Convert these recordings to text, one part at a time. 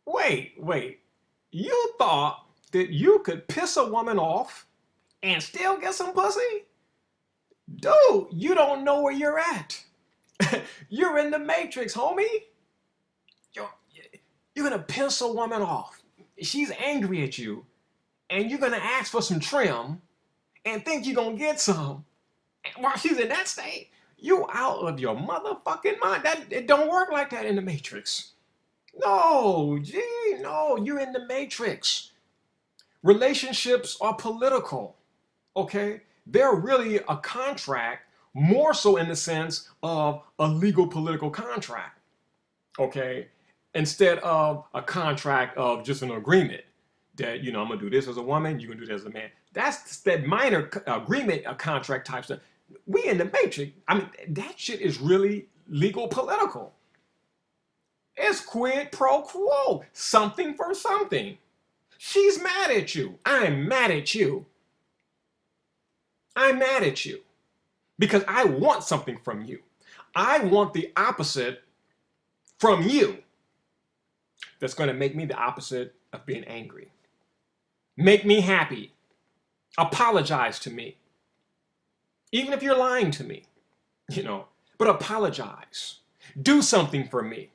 Wait. You thought that you could piss a woman off and still get some pussy? Dude, you don't know where you're at. You're in the matrix, homie. You're, you're gonna piss a woman off. She's angry at you, and you're gonna ask for some trim and think you're gonna get some. And while she's in that state, you out of your motherfucking mind. That it don't work like that in the matrix. No, gee, no, you're in the matrix. Relationships are political, okay? They're really a contract, more so in the sense of a legal political contract, okay? Instead of a contract of just an agreement that, I'm gonna do this as a woman, you're gonna do this as a man. That's that minor agreement, a contract type stuff. We in the matrix. I mean, that shit is really legal political. It's quid pro quo, something for something. She's mad at you. I'm mad at you. I'm mad at you because I want something from you. I want the opposite from you that's going to make me the opposite of being angry. Make me happy. Apologize to me. Even if you're lying to me, but apologize. Do something for me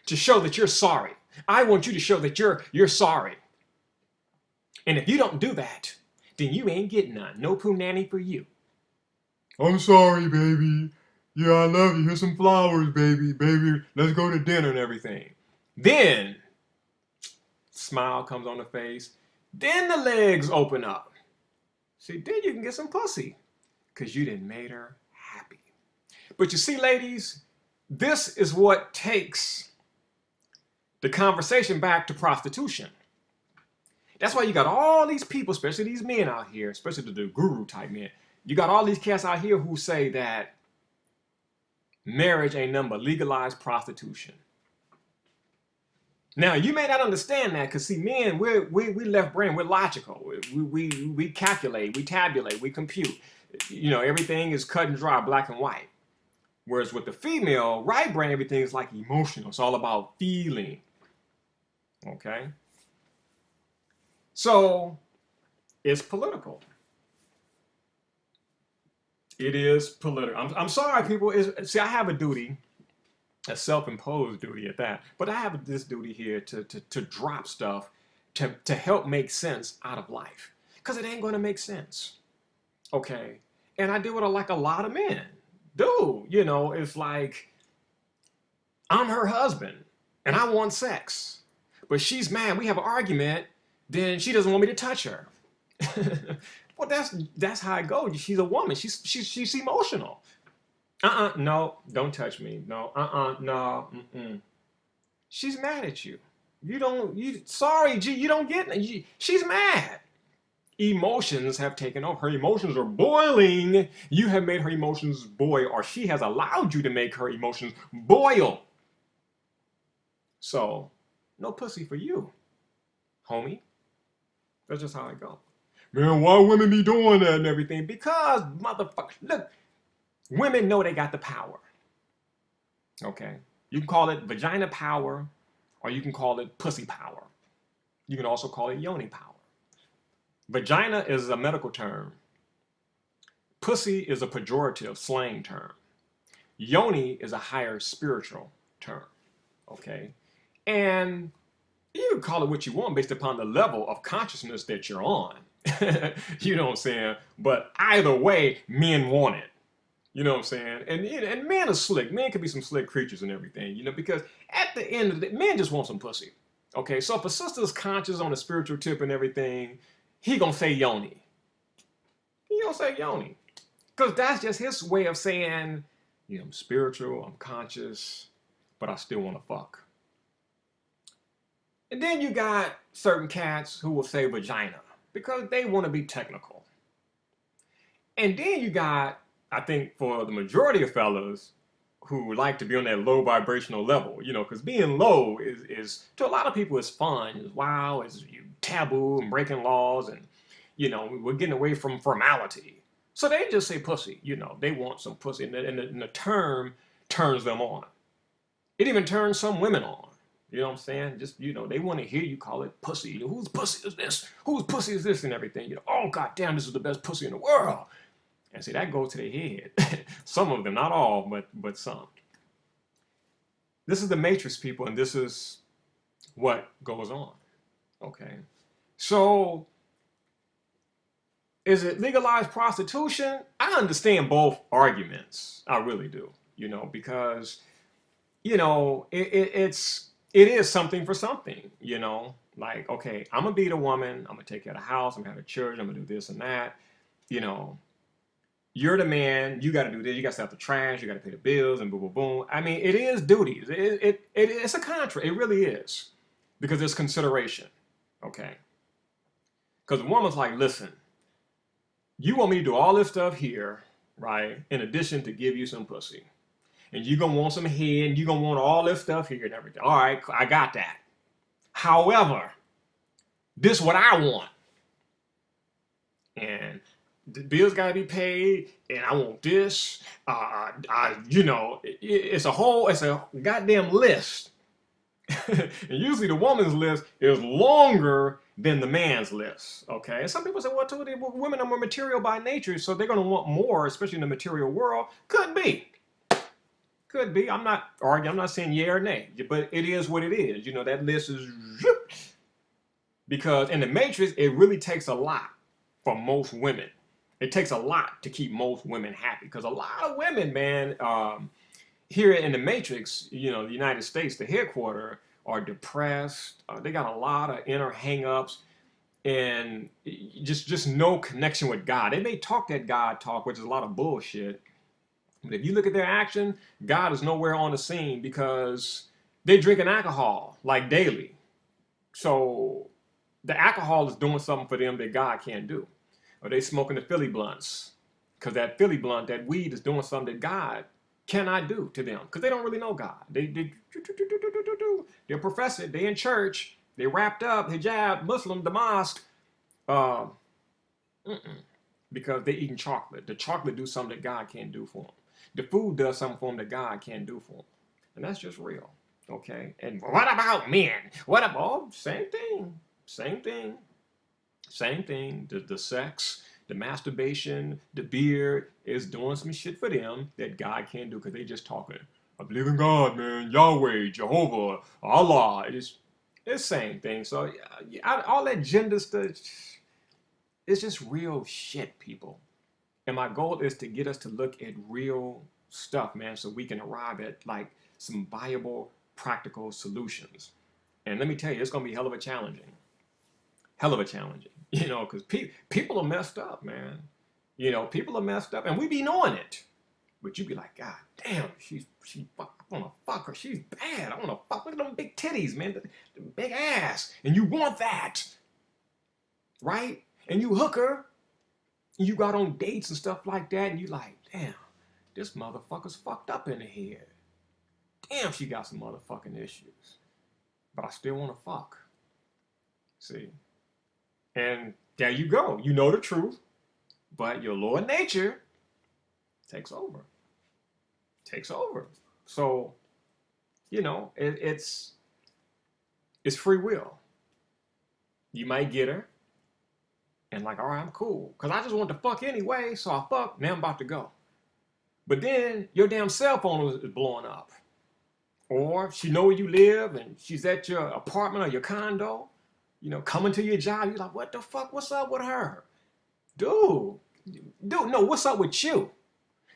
to show that you're sorry. I want you to show that you're sorry. And if you don't do that, then you ain't getting none. No poo nanny for you. I'm sorry, baby. Yeah, I love you. Here's some flowers, baby. Baby, let's go to dinner and everything. Then, smile comes on the face. Then the legs open up. See, then you can get some pussy. Because you done made her happy. But you see, ladies, this is what takes the conversation back to prostitution. That's why you got all these people, especially these men out here, especially the guru type men. You got all these cats out here who say that marriage ain't nothing but legalized prostitution. Now, you may not understand that because, see, men, we left brain, we're logical. We calculate, we tabulate, we compute. Everything is cut and dry, black and white. Whereas with the female, right brain, everything is like emotional. It's all about feeling. Okay? So, it's political. It is political. I'm sorry, people. See, I have a duty, a self-imposed duty at that, but I have this duty here to drop stuff to help make sense out of life. Because it ain't going to make sense. Okay? And I do it like a lot of men do. It's like, I'm her husband, and I want sex. But she's mad. We have an argument, then she doesn't want me to touch her. Well, that's how it goes. She's a woman. She's emotional. No, don't touch me. No, no, mm-mm. She's mad at you. Sorry, G, you don't get it. She's mad. Emotions have taken over. Her emotions are boiling. You have made her emotions boil, or she has allowed you to make her emotions boil. So, no pussy for you, homie. That's just how I go. Man, why women be doing that and everything? Because, motherfucker, look, women know they got the power. Okay? You can call it vagina power, or you can call it pussy power. You can also call it yoni power. Vagina is a medical term. Pussy is a pejorative slang term. Yoni is a higher spiritual term. Okay? And you can call it what you want based upon the level of consciousness that you're on. You know what I'm saying? But either way, men want it. You know what I'm saying? And men are slick. Men can be some slick creatures and everything, because at the end of the day, men just want some pussy. Okay, so if a sister's conscious on the spiritual tip and everything, he gonna say yoni. He gonna say yoni. Because that's just his way of saying, I'm spiritual, I'm conscious, but I still want to fuck. And then you got certain cats who will say vagina because they want to be technical. And then you got, I think, for the majority of fellas who like to be on that low vibrational level, because being low is to a lot of people is fun, is wow, is taboo and breaking laws, and we're getting away from formality. So they just say pussy, they want some pussy, and the term turns them on. It even turns some women on. You know what I'm saying? Just, they want to hear you call it pussy. Whose pussy is this? Whose pussy is this and everything? Oh, goddamn, this is the best pussy in the world. And see, that goes to their head. Some of them, not all, but some. This is the matrix, people, and this is what goes on. Okay. So, is it legalized prostitution? I understand both arguments. I really do. Because it is something for something. Like, okay, I'm gonna be the woman. I'm gonna take care of the house. I'm gonna have a church. I'm gonna do this and that. You know, you're the man. You got to do this. You got to set up the trash. You got to pay the bills and boom, boom, boom. I mean, it is duties. It's a contract. It really is, because there's consideration. Okay. Because the woman's like, listen, you want me to do all this stuff here, right? In addition to give you some pussy. And you're going to want some head, and you're going to want all this stuff here and everything. All right, I got that. However, this is what I want. And the bills got to be paid, and I want this. It's a goddamn list. And usually the woman's list is longer than the man's list. Okay, and some people say, well, women are more material by nature, so they're going to want more, especially in the material world. Could be. Could be. I'm not arguing. I'm not saying yeah or nay, but it is what it is. That list is because in the Matrix, it really takes a lot for most women. It takes a lot to keep most women happy, because a lot of women, man, here in the Matrix, the United States, the headquarters, are depressed. They got a lot of inner hang-ups and just no connection with God. They may talk that God talk, which is a lot of bullshit. But if you look at their action, God is nowhere on the scene, because they're drinking alcohol like daily. So the alcohol is doing something for them that God can't do. Or they smoking the Philly blunts, because that Philly blunt, that weed, is doing something that God cannot do to them, because they don't really know God. They're professing, they in church, they wrapped up, hijab, Muslim, the mosque, because they eating chocolate. The chocolate do something that God can't do for them. The food does something for them that God can't do for them. And that's just real. Okay? And what about men? What about, same thing. Same thing. Same thing. The sex, the masturbation, the beer is doing some shit for them that God can't do, because they just talking. I believe in God, man. Yahweh, Jehovah, Allah. It's the same thing. So all that gender stuff, it's just real shit, people. And my goal is to get us to look at real stuff, man, so we can arrive at like some viable, practical solutions. And let me tell you, it's going to be hell of a challenging. Hell of a challenging. Because people are messed up, man. People are messed up, and we be knowing it. But you be like, God damn, I want to fuck her. She's bad. I want to fuck. Look at them big titties, man. The big ass. And you want that. Right? And you hook her. And you got on dates and stuff like that. And you like, damn, this motherfucker's fucked up in the head. Damn, she got some motherfucking issues. But I still want to fuck. See? And there you go. You know the truth. But your lower nature takes over. Takes over. So, it's free will. You might get her. And like, all right, I'm cool. Because I just want to fuck anyway. So I fuck. Now I'm about to go. But then your damn cell phone is blowing up. Or she know where you live and she's at your apartment or your condo. Coming to your job. You're like, what the fuck? What's up with her? Dude, no, what's up with you?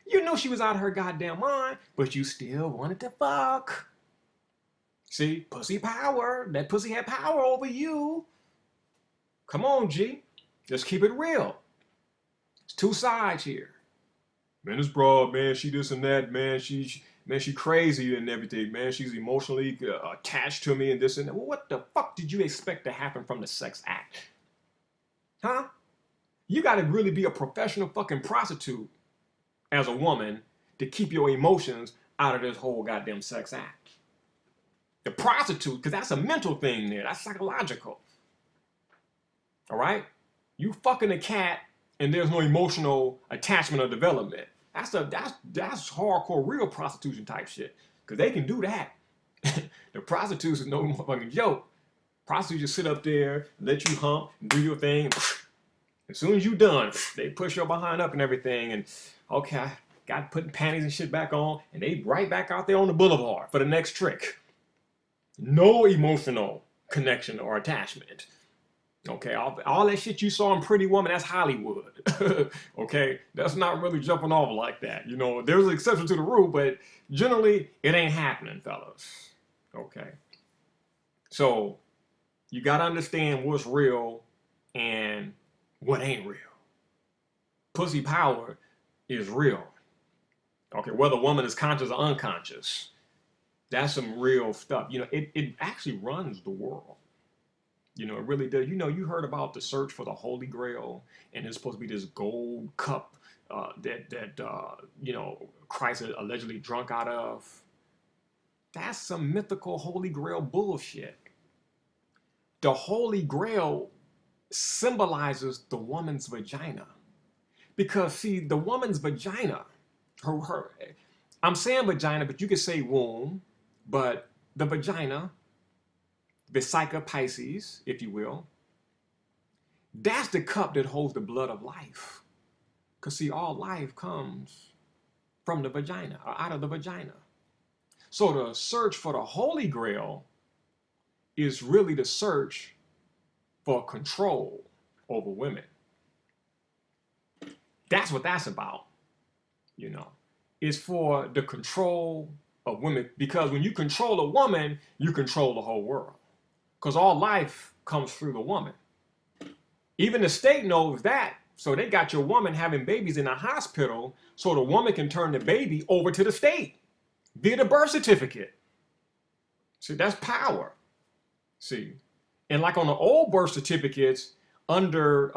You knew she was out of her goddamn mind, but you still wanted to fuck. See, pussy power. That pussy had power over you. Come on, G. Let's keep it real. It's two sides here. Man, this broad, man, she this and that, man, she crazy and everything, man. She's emotionally attached to me and this and that. Well, what the fuck did you expect to happen from the sex act? Huh? You got to really be a professional fucking prostitute as a woman to keep your emotions out of this whole goddamn sex act. The prostitute, because that's a mental thing there. That's psychological. All right? You fucking a cat and there's no emotional attachment or development. That's hardcore real prostitution type shit. Because they can do that. The prostitutes is no motherfucking joke. Prostitutes just sit up there, let you hump, do your thing. As soon as you done, they push your behind up and everything. And okay, I got putting panties and shit back on, and they right back out there on the boulevard for the next trick. No emotional connection or attachment. Okay, all that shit you saw in Pretty Woman, that's Hollywood. Okay, that's not really jumping off like that. You know, there's an exception to the rule, but generally it ain't happening, fellas. Okay, so you got to understand what's real and what ain't real. Pussy power is real. Okay, whether a woman is conscious or unconscious, that's some real stuff. You know, it actually runs the world. You know, it really does. You know, you heard about the search for the Holy Grail, and it's supposed to be this gold cup that Christ allegedly drunk out of. That's some mythical Holy Grail bullshit. The Holy Grail symbolizes the woman's vagina, because see, the woman's vagina, her I'm saying vagina, but you could say womb, but the vagina, the Psyche Pisces, if you will, that's the cup that holds the blood of life. Because see, all life comes from the vagina, or out of the vagina. So the search for the Holy Grail is really the search for control over women. That's what that's about, you know. It's for the control of women, because when you control a woman, you control the whole world. Because all life comes through the woman. Even the state knows that. So they got your woman having babies in a hospital so the woman can turn the baby over to the state via the birth certificate. See, that's power. See, and like on the old birth certificates, under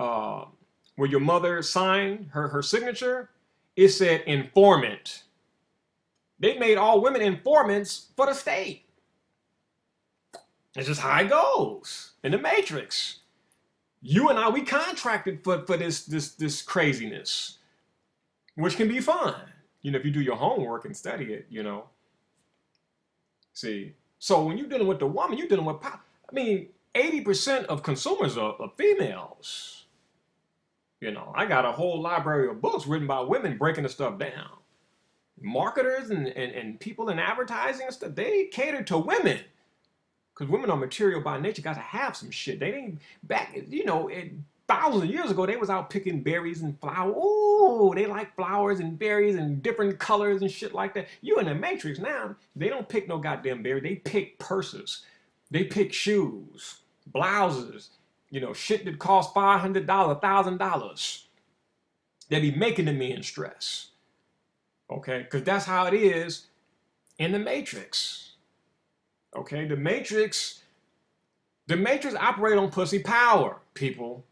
where your mother signed her signature, it said informant. They made all women informants for the state. It's just how it goes in the Matrix. You and I, we contracted for this craziness, which can be fun, you know, if you do your homework and study it, you know. See, so when you're dealing with the woman, you're dealing with power. I mean, 80% of consumers are females. You know, I got a whole library of books written by women breaking the stuff down. Marketers and people in advertising and stuff, they cater to women. Because women are material by nature, got to have some shit. They didn't, back, you know, thousands of years ago, they was out picking berries and flowers. Oh, they like flowers and berries and different colors and shit like that. You in the Matrix now, they don't pick no goddamn berry. They pick purses. They pick shoes, blouses, you know, shit that costs $500, $1,000. They be making the men stress. Okay, because that's how it is in the Matrix. Okay, the Matrix operate on pussy power, people.